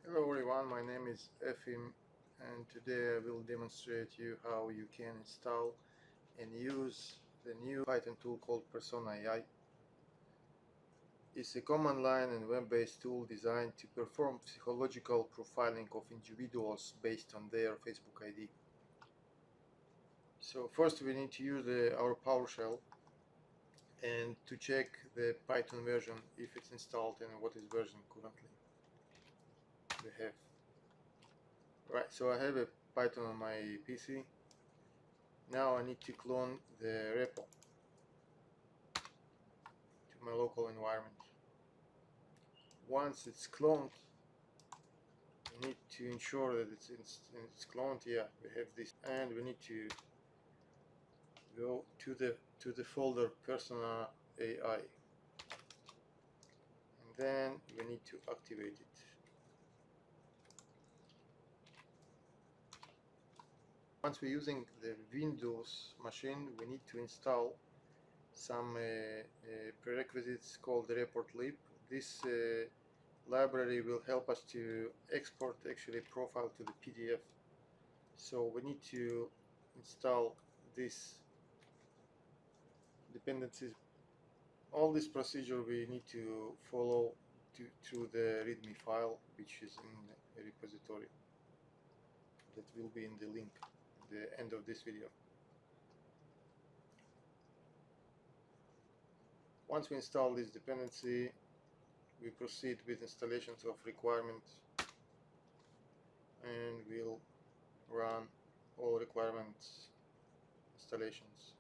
Hello everyone, my name is Efim and today I will demonstrate you how you can install and use the new Python tool called PersonaAI. It's a command line and web-based tool designed to perform psychological profiling of individuals based on their Facebook ID. So first we need to use our PowerShell and to check the Python version if it's installed and what is version currently we have. Right, so I have a Python on my PC. Now I need to clone the repo to my local environment. Once it's cloned, we need to ensure that it's cloned. Yeah, we have this, and we need to go to the folder PersonaAI, and then we need to activate it. Once we're using the Windows machine, we need to install some prerequisites called reportlib. This library will help us to export actually profile to the PDF. So we need to install this dependencies. All this procedure we need to follow through the readme file, which is in a repository that will be in the link at the end of this video. Once we install this dependency, we proceed with installations of requirements and we'll run all requirements installations.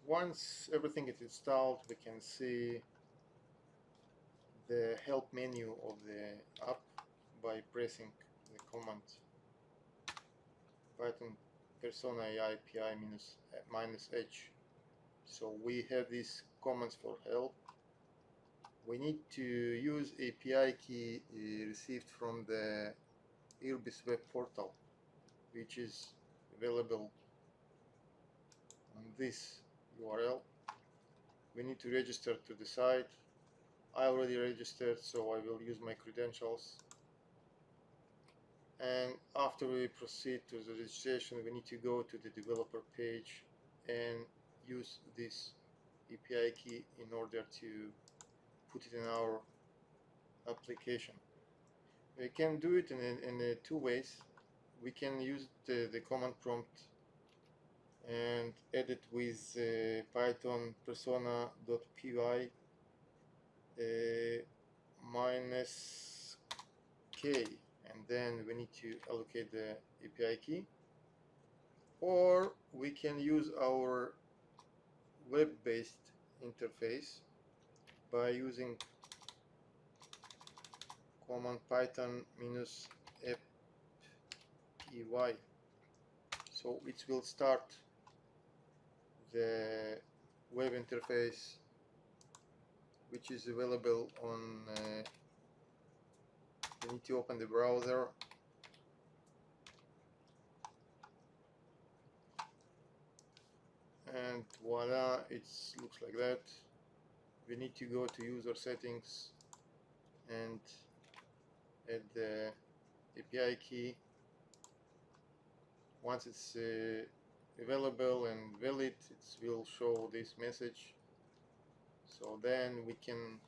Once everything is installed, we can see the help menu of the app by pressing the command Python PersonaAI pi minus h. So we have these commands for help. We need to use API key received from the Irbis web portal, which is available on this URL. We need to register to the site. I already registered, so I will use my credentials. And after we proceed to the registration, we need to go to the developer page and use this API key in order to put it in our application. We can do it in two ways. We can use the command prompt and edit with Python persona.py minus k, and then we need to allocate the API key, or we can use our web-based interface by using command python minus -fpy. So it will start the web interface, which is available on you need to open the browser, and voila, it looks like that. We need to go to user settings and add the API key. Once it's available and valid, it will show this message. So then we can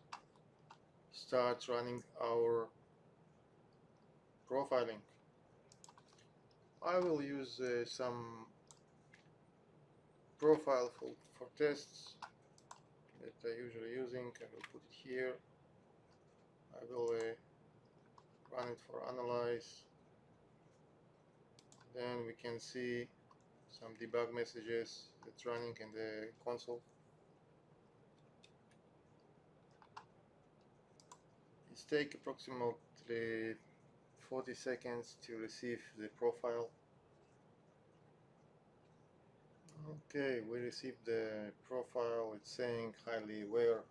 start running our profiling. I will use some profile for tests that I usually using. I will put it here. I will run it for analyze. Then we can see some debug messages that's running in the console. It takes approximately 40 seconds to receive the profile. Okay, we received the profile. It's saying highly aware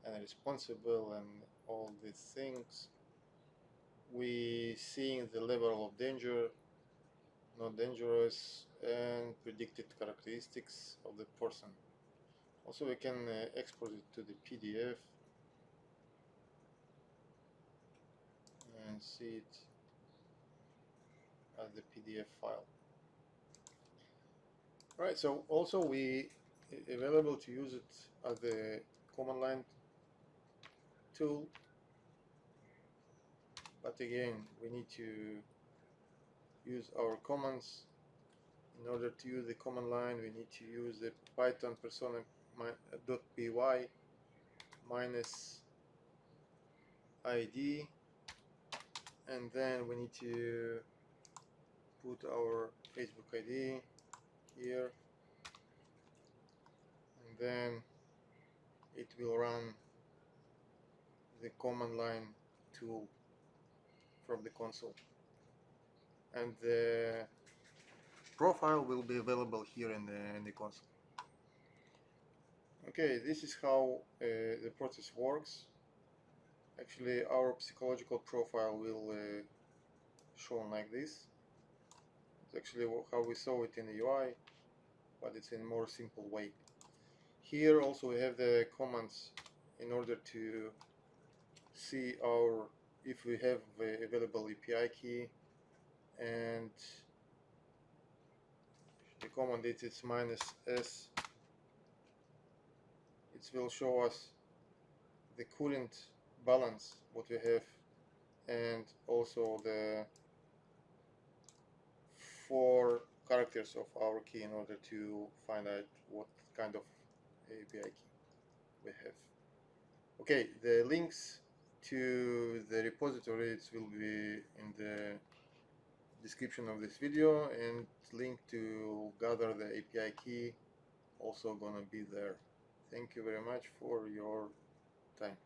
and responsible and all these things. We be seeing the level of danger, not dangerous, and predicted characteristics of the person. Also, we can export it to the PDF and see it as the PDF file. Right, so also we available to use it as the command line tool, but again we need to use our commands. In order to use the command line, we need to use the Python persona.py minus ID, and then we need to put our Facebook ID here, and then it will run the command line tool from the console, and the profile will be available here in the console. Okay, this is how the process works. Actually, our psychological profile will shown like this. It's actually how we saw it in the UI, but it's in a more simple way. Here also we have the commands in order to see our, if we have available API key, and the command is -s. It will show us the current balance what we have, and also the 4 characters of our key in order to find out what kind of API key we have. Okay, the links to the repositories will be in the description of this video, and link to gather the API key also gonna be there. Thank you very much for your time.